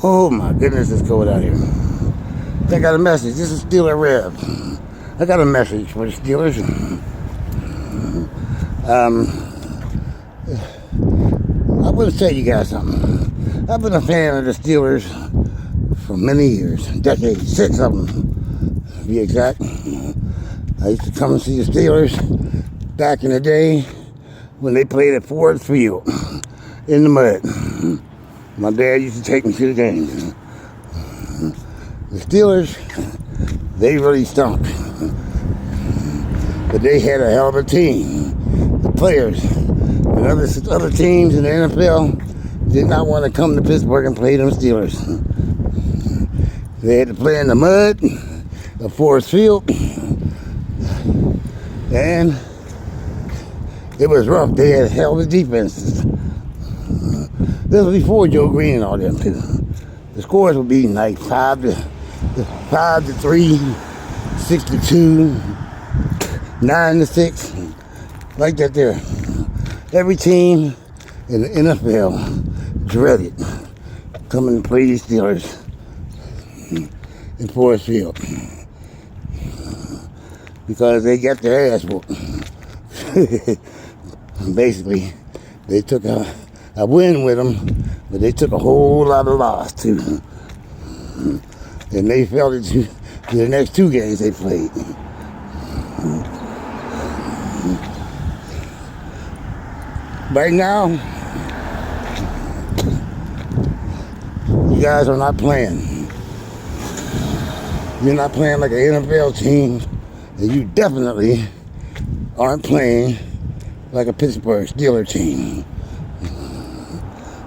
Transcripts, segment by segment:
Oh my goodness, it's cold out here. I got a message. This is Steeler Rev. I got a message for the Steelers. I want to tell you guys something. I've been a fan of the Steelers for many years, decades, 6 of them, to be exact. I used to come and see the Steelers back in the day when they played at Ford Field in the mud. My dad used to take me to the games. The Steelers, they really stunk. But they had a hell of a team. The players and other teams in the NFL did not want to come to Pittsburgh and play them Steelers. They had to play in the mud of Forest Field. And it was rough. They had a hell of a defense. This was before Joe Green and all them too. The scores would be like 5-3, 6-2, 9-6, like that there. Every team in the NFL dreaded coming to play these Steelers in Forest Field because they got their ass whooped. Basically, they took a win with them, but they took a whole lot of loss too. And they felt it to the next 2 games they played. Right now, you guys are not playing. You're not playing like an NFL team, and you definitely aren't playing like a Pittsburgh Steelers team.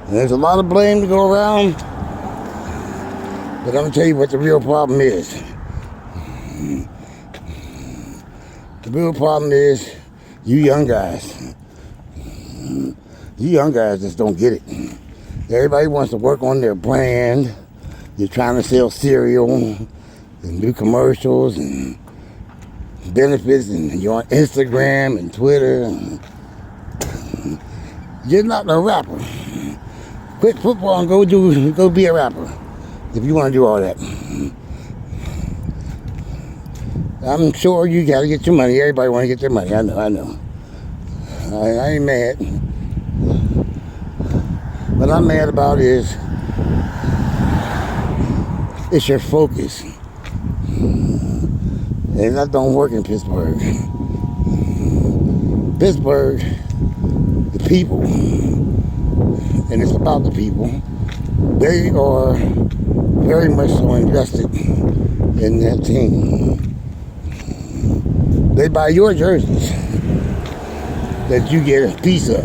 And there's a lot of blame to go around, but I'm going to tell you what the real problem is. The real problem is you young guys. You young guys just don't get it. Everybody wants to work on their brand. You're trying to sell cereal and do commercials and benefits, and you're on Instagram and Twitter. You're not a rapper. Quit football and go be a rapper if you want to do all that. I'm sure you got to get your money. Everybody want to get their money. I know. I ain't mad. What I'm mad about is it's your focus. And that don't work in Pittsburgh. Pittsburgh, the people, and it's about the people, they are very much so invested in that team. They buy your jerseys that you get a piece of.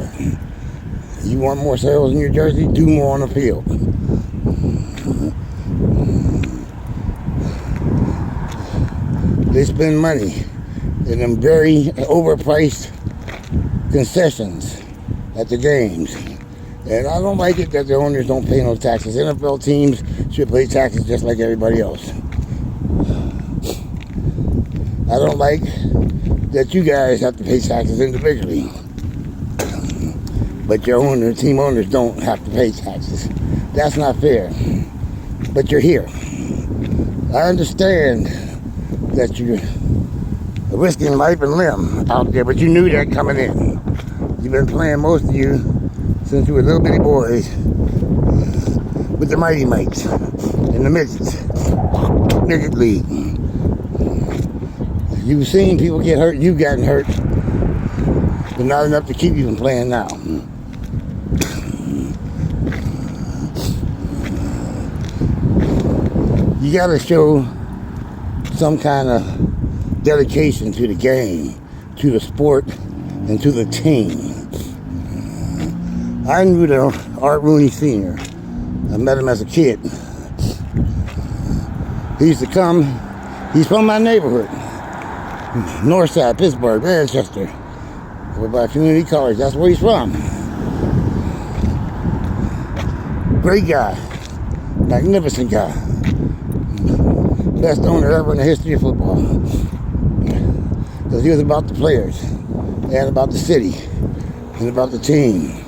You want more sales in your jersey? Do more on the field. They spend money in them very overpriced concessions at the games. And I don't like it that the owners don't pay no taxes. NFL teams should pay taxes just like everybody else. I don't like that you guys have to pay taxes individually. But your team owners don't have to pay taxes. That's not fair. But you're here. I understand that you're risking life and limb out there, but you knew that coming in. You've been playing, most of you, since you were little bitty boys with the Mighty Mites and the midget league. You've seen people get hurt, you've gotten hurt, but not enough to keep you from playing now. You gotta show some kind of dedication to the game, to the sport, and to the team. I knew the Art Rooney Sr. I met him as a kid. He used to come, he's from my neighborhood, North Side, Pittsburgh, Manchester. We're by community college, that's where he's from. Great guy, magnificent guy. Best owner ever in the history of football. Because he was about the players, and about the city, and about the team.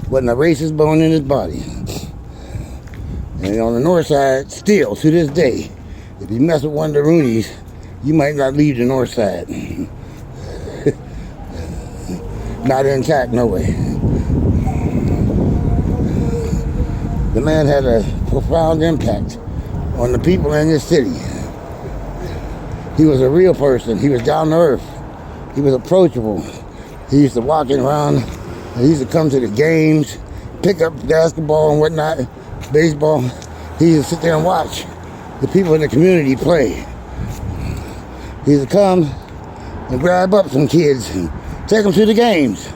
Wasn't a racist bone in his body. And on the north side, still to this day, if you mess with one of the Roonies, you might not leave the north side. Not intact, no way. The man had a profound impact on the people in this city. He was a real person. He was down to earth. He was approachable. He used to walk around. He used to come to the games, pick up basketball and whatnot, baseball. He used to sit there and watch the people in the community play. He used to come and grab up some kids and take them to the games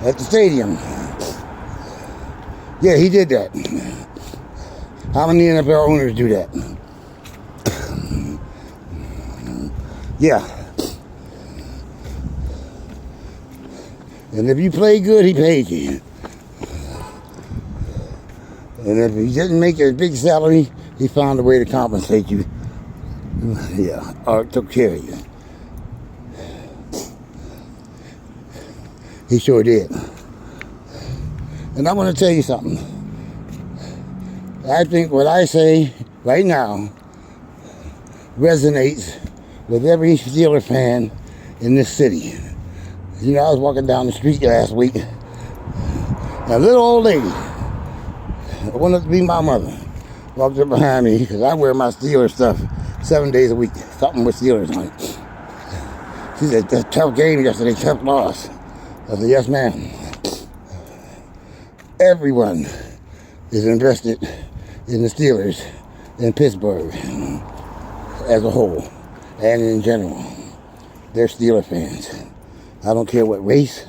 at the stadium. Yeah, he did that. How many NFL owners do that? Yeah. And if you play good, he paid you. And if he didn't make a big salary, he found a way to compensate you. Yeah, Art took care of you. He sure did. And I want to tell you something. I think what I say right now resonates with every Steeler fan in this city. You know, I was walking down the street last week, and a little old lady, I wanted to be my mother, walked up behind me, because I wear my Steelers stuff 7 days a week, something with Steelers on it. She said, "That's a tough game yesterday, tough loss." I said, "Yes, ma'am." Everyone is invested in the Steelers in Pittsburgh as a whole and in general. They're Steeler fans. I don't care what race,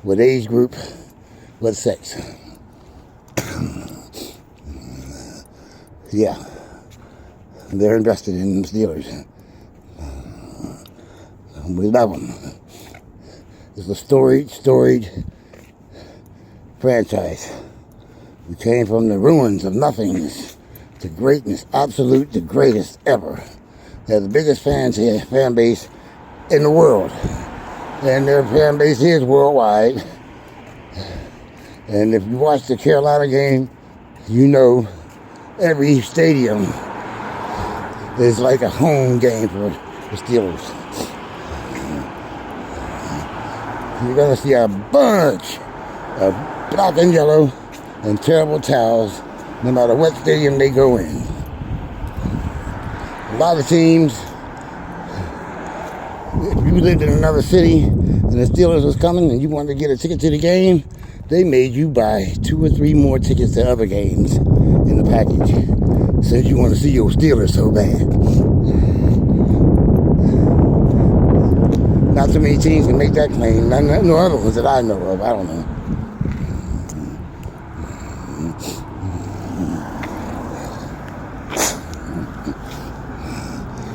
what age group, what sex. Yeah, they're invested in the Steelers. We love them. It's a storied franchise. We came from the ruins of nothingness to greatness, absolute, the greatest ever. They're the biggest fan base in the world. And their fan base is worldwide. And if you watch the Carolina game, you know every stadium is like a home game for the Steelers. You're going to see a bunch of black and yellow and terrible towels no matter what stadium they go in. A lot of teams, if you lived in another city and the Steelers was coming and you wanted to get a ticket to the game, they made you buy 2 or 3 more tickets to other games in the package since you want to see your Steelers so bad. Not too many teams can make that claim. No other ones that I know of. I don't know.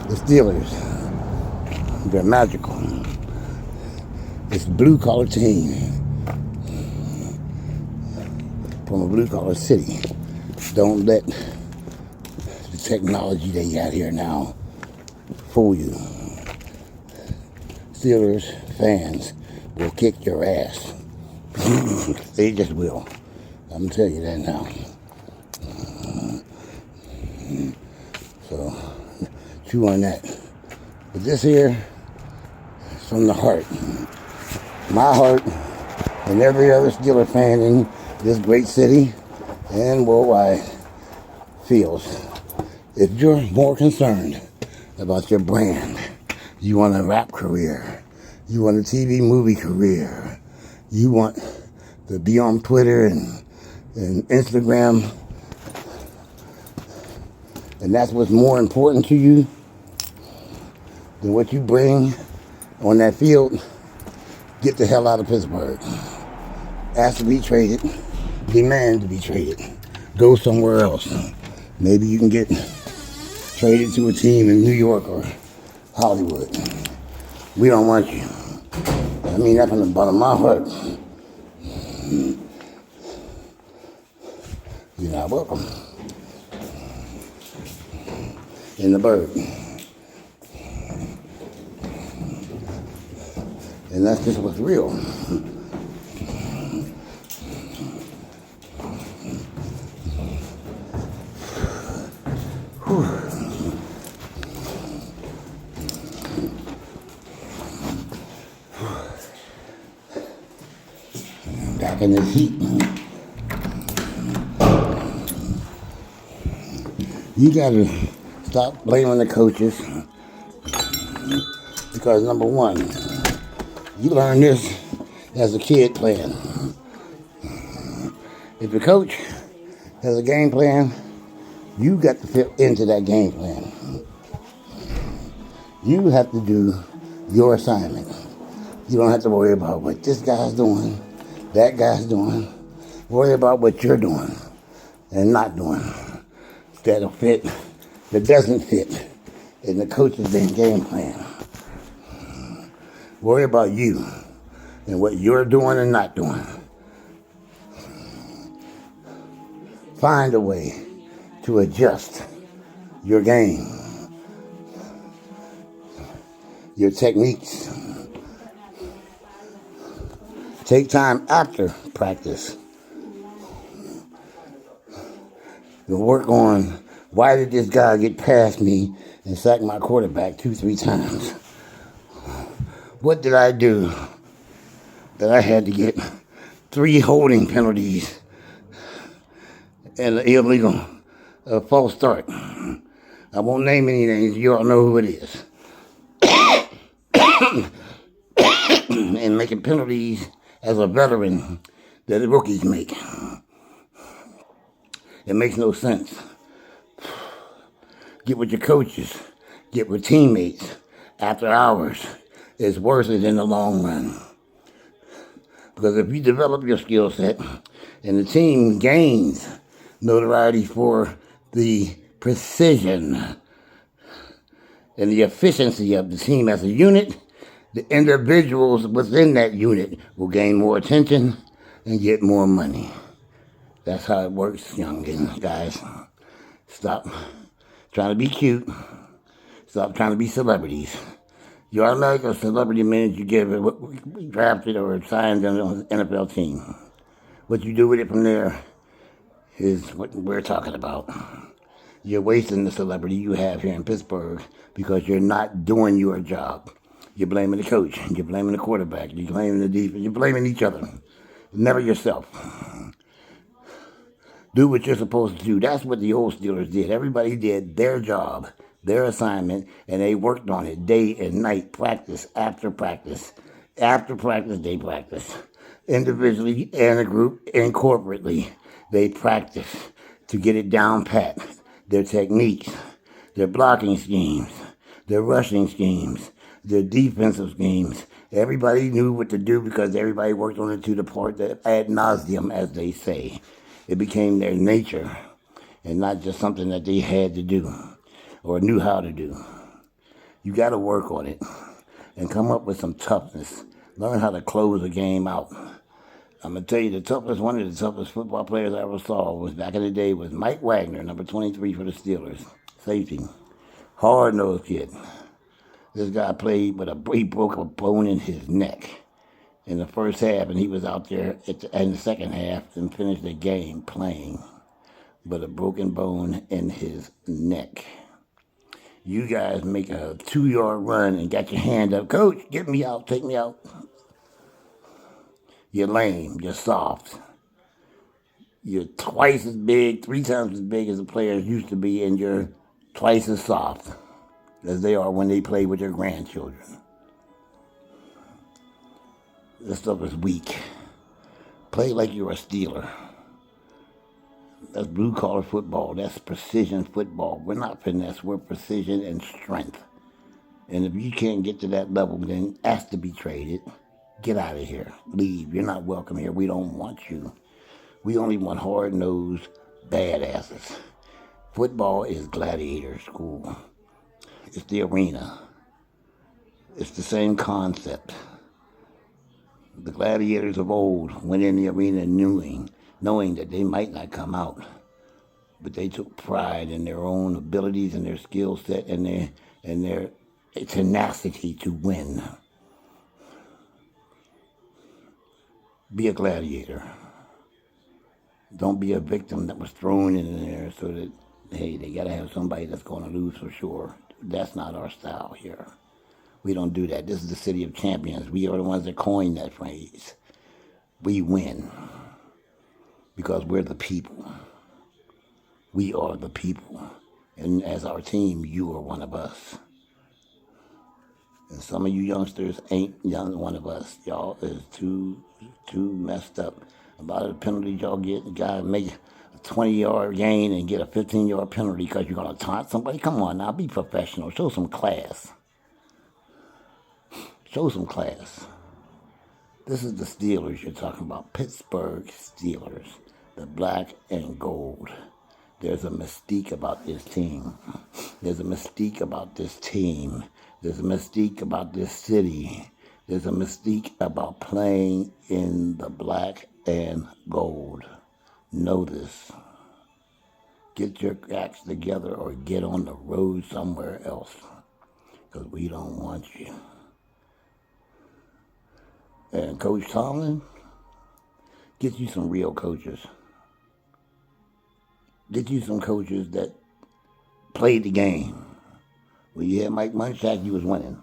The Steelers, they're magical. It's a blue-collar team from a blue-collar city. Don't let the technology they got here now fool you. Steelers fans will kick your ass. They just will. I'm going to tell you that now. So, chew on that. But this here is from the heart. My heart and every other Steeler fan in this great city and worldwide feels. If you're more concerned about your brand, you want a rap career, you want a TV movie career, you want to be on Twitter and Instagram, and that's what's more important to you than what you bring on that field, get the hell out of Pittsburgh. Ask to be traded, demand to be traded, go somewhere else. Maybe you can get traded to a team in New York or Hollywood. We don't want you. I mean that from the bottom of my heart. You're not welcome in the bird. And that's just what's real. Back in the heat. You gotta stop blaming the coaches because number one, you learn this as a kid playing. If the coach has a game plan, you got to fit into that game plan. You have to do your assignment. You don't have to worry about what this guy's doing, that guy's doing. Worry about what you're doing and not doing. That'll fit, that doesn't fit in the coach's game plan. Worry about you and what you're doing and not doing. Find a way to adjust your game, your techniques. Take time after practice to work on why did this guy get past me and sack my quarterback 2-3 times? What did I do that I had to get 3 holding penalties and an illegal false start? I won't name any names. You all know who it is. And making penalties as a veteran that the rookies make. It makes no sense. Get with your coaches. Get with teammates. After hours, it's worth it in the long run. Because if you develop your skill set and the team gains notoriety for the precision and the efficiency of the team as a unit, the individuals within that unit will gain more attention and get more money. That's how it works, young guys. Stop trying to be cute. Stop trying to be celebrities. You are like a celebrity the minute you get drafted or signed on an NFL team. What you do with it from there is what we're talking about. You're wasting the celebrity you have here in Pittsburgh because you're not doing your job. You're blaming the coach. You're blaming the quarterback. You're blaming the defense. You're blaming each other. Never yourself. Do what you're supposed to do. That's what the old Steelers did. Everybody did their job, their assignment, and they worked on it day and night, practice after practice. After practice, they practice. Individually and a group and corporately, they practice to get it down pat. Their techniques, their blocking schemes, their rushing schemes, their defensive schemes. Everybody knew what to do because everybody worked on it to the part that ad nauseum, as they say. It became their nature and not just something that they had to do or knew how to do. You got to work on it and come up with some toughness. Learn how to close a game out. I'm going to tell you, one of the toughest football players I ever saw was back in the day was Mike Wagner, number 23 for the Steelers, safety. Hard-nosed kid. This guy played, but he broke a bone in his neck in the first half, and he was out there in the second half and finished the game playing, but a broken bone in his neck. You guys make a 2-yard run and got your hand up. Coach, get me out, take me out. You're lame, you're soft. You're twice as big, 3 times as big as the players used to be, and you're twice as soft as they are when they play with their grandchildren. This stuff is weak. Play like you're a Steeler. That's blue-collar football. That's precision football. We're not finesse. We're precision and strength. And if you can't get to that level, then ask to be traded. Get out of here. Leave. You're not welcome here. We don't want you. We only want hard-nosed badasses. Football is gladiator school. It's the arena. It's the same concept. The gladiators of old went in the arena knowing that they might not come out, but they took pride in their own abilities and their skill set and their tenacity to win. Be a gladiator. Don't be a victim that was thrown in there so that hey, they got to have somebody that's going to lose for sure. That's not our style here. We don't do that. This is the city of champions. We are the ones that coined that phrase. We win because we're the people. We are the people. And as our team, you are one of us. And some of you youngsters ain't one of us. Y'all is too messed up. A lot of the penalties y'all get, the guy make a 20-yard gain and get a 15-yard penalty because you're going to taunt somebody. Come on now, be professional. Show some class. Show some class. This is the Steelers you're talking about. Pittsburgh Steelers. The black and gold. There's a mystique about this team. There's a mystique about this team. There's a mystique about this city. There's a mystique about playing in the black and gold. Know this. Get your acts together or get on the road somewhere else. Because we don't want you. And Coach Tomlin, get you some real coaches. Get you some coaches that played the game. When you had Mike Munchak, you was winning.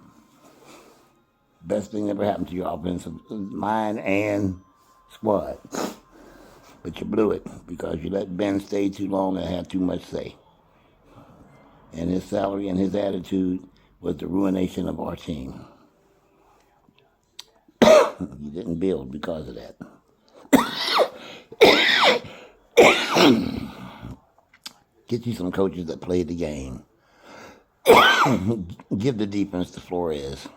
Best thing that ever happened to your offensive mind and squad. But you blew it because you let Ben stay too long and had too much say. And his salary and his attitude was the ruination of our team. You didn't build because of that. Get you some coaches that played the game. Give the defense to Flores.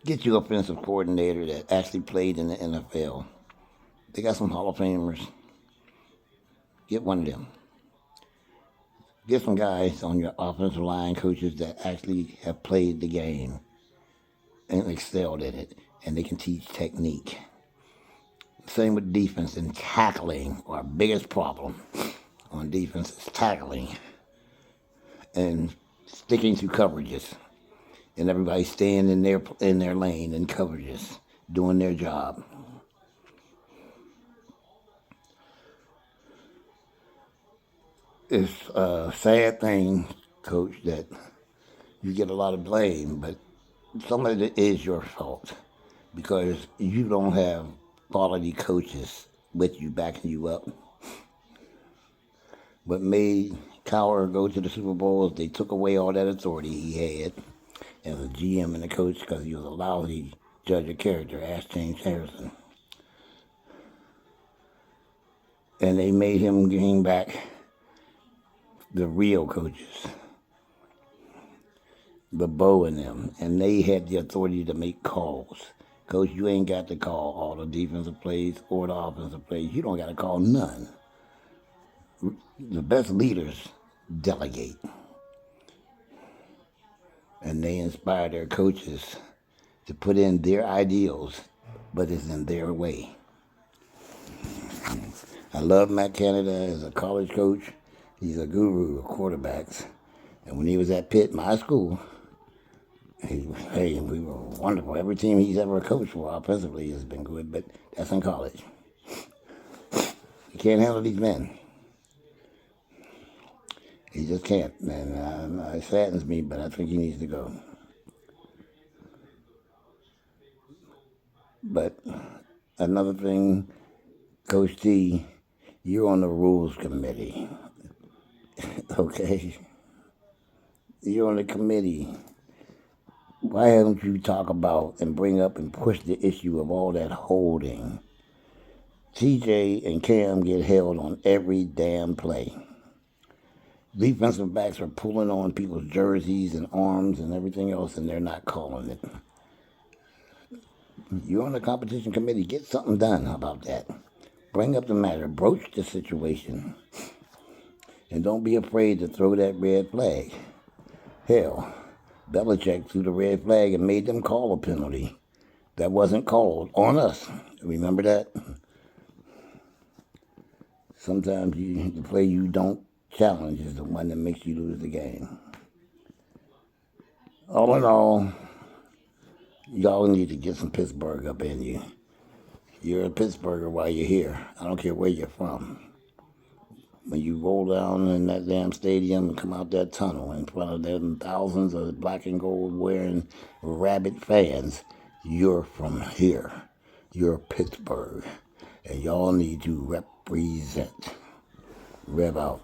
Get you an offensive coordinator that actually played in the NFL. They got some Hall of Famers. Get one of them. Get some guys on your offensive line, coaches that actually have played the game and excelled in it, and they can teach technique. Same with defense and tackling. Our biggest problem on defense is tackling and sticking to coverages, and everybody staying in their lane and coverages, doing their job. It's a sad thing, Coach, that you get a lot of blame, but some of it is your fault because you don't have quality coaches with you, backing you up. What made Cowher go to the Super Bowl is they took away all that authority he had as a GM and a coach because he was a lousy judge of character. Ask James Harrison. And they made him bring back the real coaches, the Bo and them, and they had the authority to make calls. Coach, you ain't got to call all the defensive plays or the offensive plays. You don't got to call none. The best leaders delegate. And they inspire their coaches to put in their ideals, but it's in their way. I love Matt Canada as a college coach. He's a guru of quarterbacks. And when he was at Pitt, my school, we were wonderful. Every team he's ever coached for offensively has been good, but that's in college. He can't handle these men. He just can't, and it saddens me, but I think he needs to go. But another thing, Coach T, you're on the rules committee, okay? You're on the committee. Why don't you talk about and bring up and push the issue of all that holding? TJ and Cam get held on every damn play. Defensive backs are pulling on people's jerseys and arms and everything else, and they're not calling it. You're on the competition committee. Get something done about that. Bring up the matter. Broach the situation. And don't be afraid to throw that red flag. Hell, Belichick threw the red flag and made them call a penalty that wasn't called on us. Remember that? Sometimes the play you don't challenge is the one that makes you lose the game. All in all, y'all need to get some Pittsburgh up in you. You're a Pittsburgher while you're here. I don't care where you're from. when you roll down in that damn stadium and come out that tunnel in front of them thousands of black and gold wearing rabid fans, you're from here. You're Pittsburgh. And y'all need to represent. Rev out.